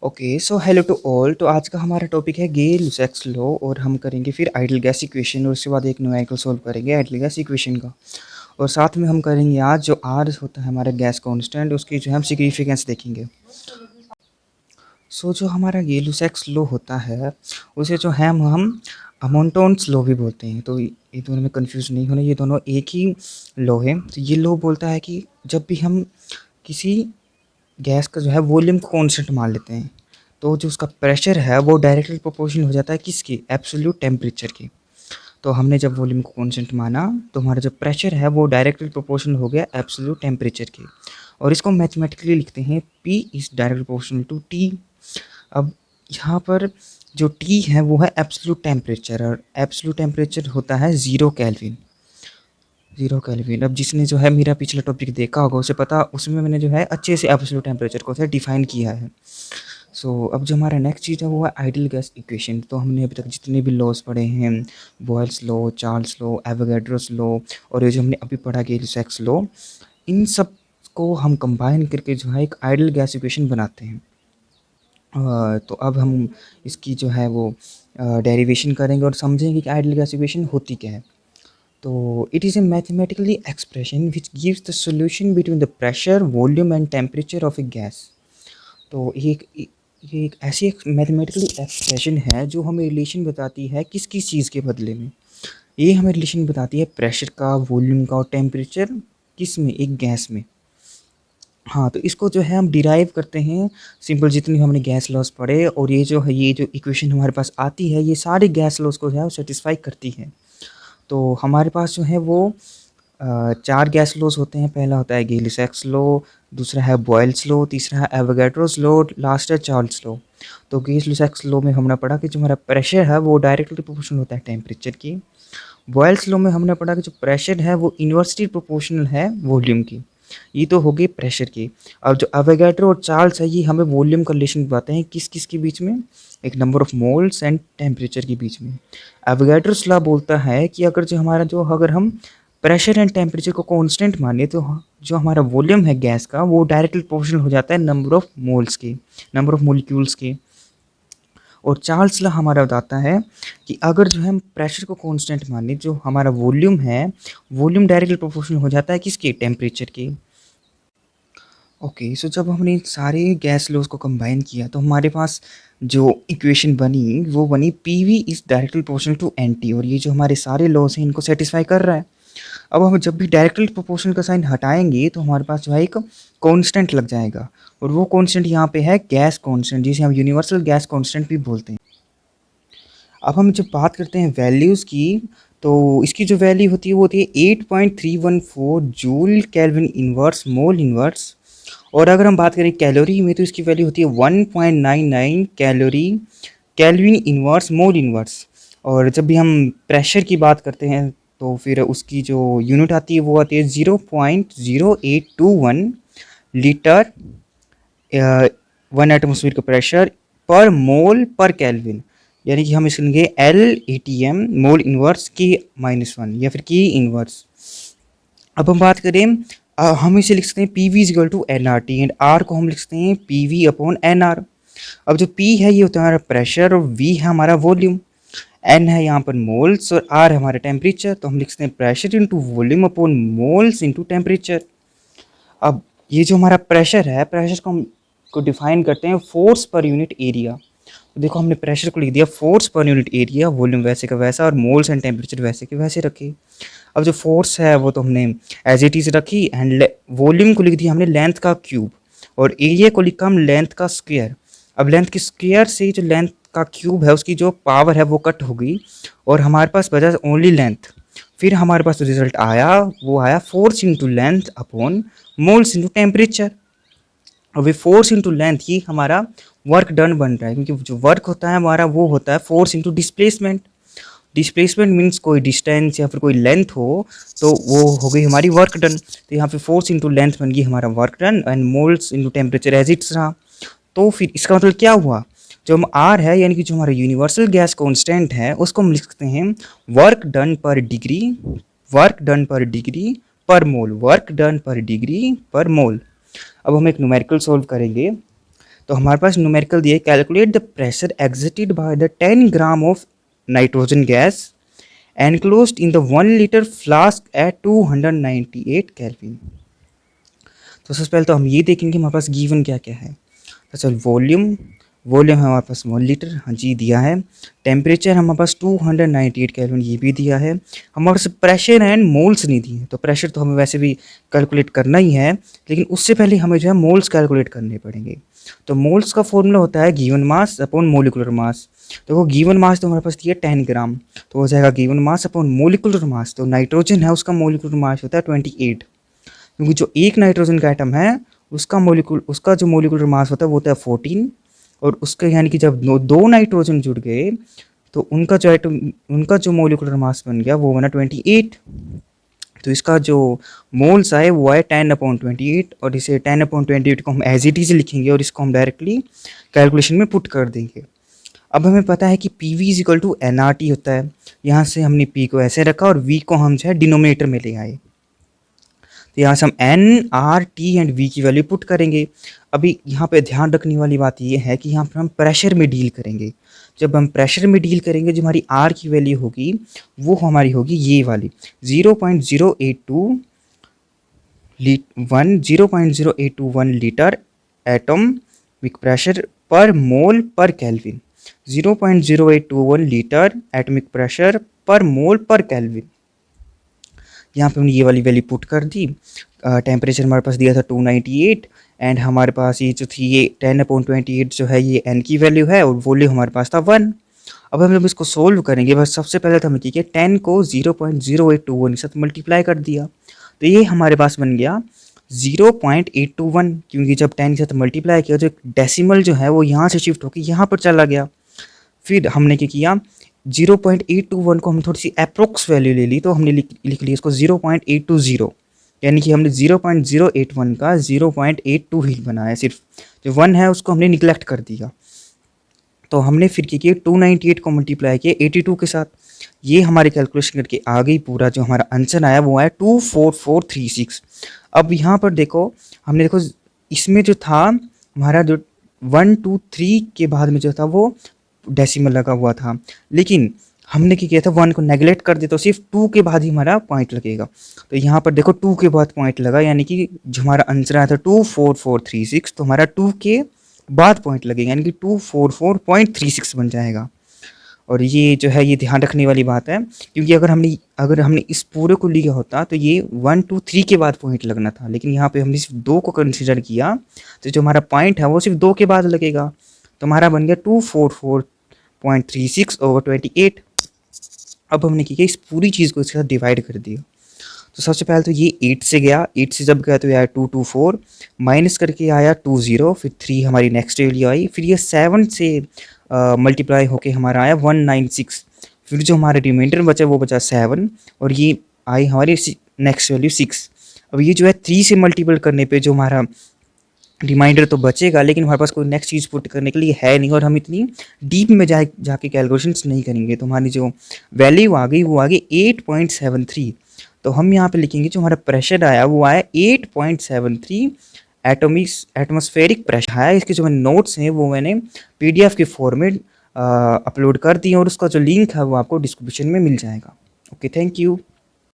Okay so hello to all. तो आज का हमारा टॉपिक है गे-लुसैक्स लॉ और हम करेंगे फिर आइडियल गैस इक्वेशन और उसके बाद एक न्यूमेरिकल सॉल्व करेंगे आइडियल गैस इक्वेशन का। और साथ में हम करेंगे आज जो आर होता है हमारा गैस कांस्टेंट उसकी जो है हम सिग्निफिकेंस देखेंगे। जो हमारा गे-लुसैक्स लॉ होता है उसे जो है हम अमोंटोन्स लॉ भी बोलते हैं। तो ये दोनों में कंफ्यूज नहीं होना, ये दोनों एक ही लॉ है। तो ये लॉ बोलता है कि जब भी हम किसी गैस का जो है वॉल्यूम को कांस्टेंट मान लेते हैं तो जो उसका प्रेशर है वो डायरेक्टली प्रोपोर्शनल हो जाता है किसकी, एब्सोल्यूट टेम्परेचर की। तो हमने जब वॉल्यूम को कांस्टेंट माना तो हमारा जो प्रेशर है वो डायरेक्टली प्रोपोर्शनल हो गया एब्सोल्यूट टेम्परेचर की। और इसको मैथमेटिकली लिखते हैं P is directly proportional to T। अब यहाँ पर जो T है वो है एब्सोल्यूट टेम्परेचर और एब्सोल्यूट टेम्परेचर होता है 0 केल्विन। 0 केल्विन। अब जिसने जो है मेरा पिछला टॉपिक देखा होगा उसे पता, उसमें मैंने जो है अच्छे से एब्सोल्यूट टेम्परेचर को से डिफाइन किया है। अब जो हमारा नेक्स्ट चीज़ है वो है आइडियल गैस इक्वेशन। तो हमने अभी तक जितने भी लॉज पढ़े हैं, Boyle's law, Charles law, Avogadro's law और ये जो हमने अभी पढ़ा गे-लुसैक्स लॉ, इन सब को हम कंबाइन करके जो है एक आइडियल गैस इक्वेशन बनाते हैं। तो अब हम इसकी जो है वो डेरिवेशन करेंगे और समझेंगे कि आइडियल गैस इक्वेशन होती क्या है। तो it is a mathematically expression which gives the solution between the pressure, volume and temperature of A gas. तो ये एक ऐसी एक मैथमेटिकली एक्सप्रेशन है जो हमें रिलेशन बताती है किस किस चीज़ के बदले में। ये हमें रिलेशन बताती है प्रेशर का, वॉल्यूम का और टेम्परेचर किस में, एक गैस में। हाँ, तो इसको जो है हम डिराइव करते हैं सिंपल जितनी हमने गैस लॉस पढ़े, और ये जो इक्वेशन हमारे पास आती है ये सारी गैस लॉस को जो है वो सेटिस्फाई करती है। तो हमारे पास जो है वो 4 गैस लॉज होते हैं। पहला होता है गे-लुसैक्स लॉ, दूसरा है बॉयल्स लॉ, तीसरा है एवोगैड्रोस लॉ, लास्ट है चार्ल्स लॉ। तो गे-लुसैक्स लॉ में हमने पढ़ा कि जो हमारा प्रेशर है वो डायरेक्टली प्रोपोर्शनल होता है टेम्परेचर की। बॉयल्स लॉ में हमने पढ़ा कि जो प्रेशर है वो इन्वर्सली प्रोपोर्शनल है वॉल्यूम की। ये तो हो गई प्रेशर की। अब जो एवोगैड्रो और चार्ल्स है ये हमें वॉल्यूम का रिलेशन बताते हैं किस किस के बीच में, एक number of moles and temperature के बीच में। एवोगैड्रोस लॉ बोलता है कि अगर हम प्रेशर एंड टेम्परेचर को कांस्टेंट माने तो जो हमारा वॉल्यूम है गैस का वो डायरेक्टली प्रोपोर्शनल हो जाता है नंबर ऑफ मोल्स के, नंबर ऑफ मोलिक्यूल्स के। और चार्ल्स लॉ हमारा बताता है कि अगर जो है हम प्रेशर को कांस्टेंट माने, जो हमारा वॉल्यूम है वॉल्यूम डायरेक्टली प्रोपोर्शनल हो जाता है किसके, टेम्परेचर के। ओके जब हमने सारे गैस लॉज को कंबाइन किया तो हमारे पास जो इक्वेशन बनी वो बनी PV is directly proportional to NT। और ये जो हमारे सारे लॉज हैं इनको सेटिस्फाई कर रहा है। अब हम जब भी डायरेक्टली प्रोपोर्शनल का साइन हटाएंगे तो हमारे पास जो है एक कांस्टेंट लग जाएगा, और वो कांस्टेंट यहाँ पे है गैस कांस्टेंट, जिसे हम यूनिवर्सल गैस कांस्टेंट भी बोलते हैं। अब हम जब बात करते हैं वैल्यूज़ की तो इसकी जो वैल्यू होती है वो होती है 8.314 joule kelvin inverse mole inverse. और अगर हम बात करें कैलोरी में तो इसकी वैल्यू होती है 1.99 calorie kelvin inverse mole inverse. और जब भी हम प्रेशर की बात करते हैं तो फिर उसकी जो यूनिट आती है वो आती है 0.0821 लीटर 1 एटमोसफीयर का प्रेशर पर मोल पर केल्विन। यानी कि हम इसको लेंगे LATM मोल इनवर्स की -1 या फिर की इनवर्स। अब हम बात करें हम इसे लिख सकते हैं PV equal to NRT and R को हम लिख सकते हैं PV अपॉन NR। अब जो P है ये होता है हमारा प्रेशर और V है हमारा वॉल्यूम, N है यहाँ पर मोल्स और R है हमारा टेम्परेचर। तो हम लिख सकते हैं pressure into volume upon moles into temperature. अब ये जो हमारा प्रेशर है, प्रेशर को हम डिफाइन करते हैं फोर्स पर यूनिट एरिया। तो देखो हमने प्रेशर को लिख दिया force per unit area, volume वैसे का वैसा और मोल्स एंड टेम्परेचर वैसे के वैसे रखे। अब जो फोर्स है वो तो हमने एज इट इज़ रखी एंड वॉल्यूम को लिख दिया हमने लेंथ का क्यूब और एरिया को लिखा हम लेंथ का स्क्वायर। अब लेंथ की स्क्वायर से जो लेंथ का क्यूब है उसकी जो पावर है वो कट हो गई और हमारे पास बचा ओनली लेंथ। फिर हमारे पास जो रिजल्ट आया वो आया force into length upon moles into temperature. अब ये फोर्स इंटू लेंथ ही हमारा वर्क डन बन रहा है, क्योंकि जो वर्क होता है हमारा वो होता है force into displacement. Displacement means कोई डिस्टेंस या फिर कोई लेंथ हो तो वो हो गई हमारी वर्क डन। तो यहाँ पे फोर्स इंटू लेंथ बन गई हमारा work done and moles into temperature as it's रहा। तो फिर इसका मतलब क्या हुआ, जो हम R है यानी कि जो हमारा यूनिवर्सल गैस कांस्टेंट है उसको हम लिख सकते हैं वर्क डन पर डिग्री, वर्क डन पर डिग्री पर मोल, वर्क डन पर डिग्री पर मोल। अब हम एक न्यूमेरिकल सॉल्व करेंगे। तो हमारे पास न्यूमेरिकल दिया है, calculate the pressure exerted by the 10 gram of nitrogen gas enclosed in the 1 litre flask at 298 kelvin. तो सबसे पहले तो हम ये देखेंगे हमारे पास गिवन क्या क्या है। तो चल वॉल्यूम वॉल्यूम है हमारे पास 1 लीटर, हाँ जी दिया है। टेम्परेचर हमारे पास 298 केल्विन, ये भी दिया है। हमारे पास प्रेशर एंड मोल्स नहीं दिए, तो प्रेशर तो हमें वैसे भी कैलकुलेट करना ही है, लेकिन उससे पहले हमें जो है मोल्स कैलकुलेट करने पड़ेंगे। तो मोल्स का फॉर्मूला होता है given mass upon molecular mass. तो वो गिवन मास तो हमारे पास दिया 10 ग्राम, तो हो जाएगा given mass upon molecular mass. तो नाइट्रोजन है उसका मोलिकुलर मास होता है 28, क्योंकि जो एक नाइट्रोजन का एटम है उसका जो मोलिकुलर मास होता है वो होता है 14, और उसका यानी कि जब दो नाइट्रोजन जुड़ गए तो उनका जो मोलिकुलर मास बन गया वो बना 28। तो इसका जो मोल्स आए वो आए 10/28, और इसे 10/28 को हम एज इट इज लिखेंगे और इसको हम डायरेक्टली कैलकुलेशन में पुट कर देंगे। अब हमें पता है कि PV is equal to NRT होता है। यहाँ से हमने P को ऐसे रखा और V को हम जो है डिनोमिनेटर में ले आए। तो यहाँ से हम NRT एंड V की वैल्यू पुट करेंगे। अभी यहाँ पे ध्यान रखने वाली बात ये है कि यहाँ पर हम प्रेशर में डील करेंगे। जब हम प्रेशर में डील करेंगे जो हमारी R की वैल्यू होगी वो हमारी होगी ये वाली 0.0821 लीटर एटॉमिक प्रेशर पर मोल पर केल्विन। 0.0821 लीटर एटॉमिक प्रेशर पर मोल पर केल्विन। यहाँ पे हमने ये वाली वैल्यू पुट कर दी। टेम्परेचर हमारे पास दिया था 298 एंड हमारे पास ये जो थी ये 10/28 जो है ये n की वैल्यू है, और वॉल्यूम हमारे पास था 1। अब हम जब इसको सोल्व करेंगे बस सबसे पहले तो हमें क्या 10 को 0.0821 के साथ मल्टीप्लाई कर दिया, तो ये हमारे पास बन गया 0.821, क्योंकि जब 10 के साथ मल्टीप्लाई किया तो डेसिमल जो है वो यहाँ से शिफ्ट होकर यहाँ पर चला गया। फिर हमने क्या किया 0.821 को हम थोड़ी सी अप्रोक्स वैल्यू ले ली, तो हमने लिख लिया इसको 0.820, यानी कि हमने 0.081 का 0.82 ही बनाया, सिर्फ जो 1 है उसको हमने निगलेक्ट कर दिया। तो हमने फिर क्या किया 298 को मल्टीप्लाई किया 82 के साथ, ये हमारे कैलकुलेशन करके आ गई, पूरा जो हमारा आंसर आया वो आया 24436। अब यहाँ पर देखो हमने देखो इसमें जो था हमारा जो 1 2 3 के बाद में जो था वो डेसिमल लगा हुआ था, लेकिन हमने क्या किया था 1 को नेगलेक्ट कर दिया, तो सिर्फ 2 के बाद ही हमारा पॉइंट लगेगा। तो यहाँ पर देखो 2 के बाद पॉइंट लगा, यानी कि जो हमारा आंसर आया था 24436, तो हमारा 2 के बाद पॉइंट लगेगा, यानी कि 244.36 बन जाएगा। और ये जो है ये ध्यान रखने वाली बात है, क्योंकि अगर हमने इस पूरे को लिया होता तो ये 1 2 3 के बाद पॉइंट लगना था, लेकिन यहाँ पे हमने सिर्फ 2 को कंसिडर किया, तो जो हमारा पॉइंट है वो सिर्फ 2 के बाद लगेगा। तो हमारा बन गया 244.36/28। अब हमने क्या किया इस पूरी चीज़ को इसके साथ डिवाइड कर दिया। तो सबसे पहले तो ये 8 से गया, 8 से जब गया तो ये आया 224, माइनस करके आया 20, फिर 3 हमारी नेक्स्ट वैल्यू आई, फिर ये 7 से मल्टीप्लाई होके हमारा आया 196, फिर जो हमारा रिमाइंडर बचा वो बचा 7, और ये आई हमारी नेक्स्ट वैल्यू 6। अब ये जो है 3 से मल्टीपल करने पे जो हमारा रिमाइंडर तो बचेगा, लेकिन हमारे पास कोई नेक्स्ट चीज़ पुट करने के लिए है नहीं, और हम इतनी डीप में जाके कैलकुलेशंस नहीं करेंगे। तो हमारी जो वैल्यू आ गई वो आ गई 8.73। तो हम यहाँ पे लिखेंगे जो हमारा प्रेशर आया वो आया 8.73 एटमॉस्फेरिक प्रेशर आया। इसके जो मैंने नोट्स हैं वो मैंने PDF के फॉर्मेट अपलोड कर दिए, और उसका जो लिंक है वो आपको डिस्क्रिप्शन में मिल जाएगा। Okay, thank you.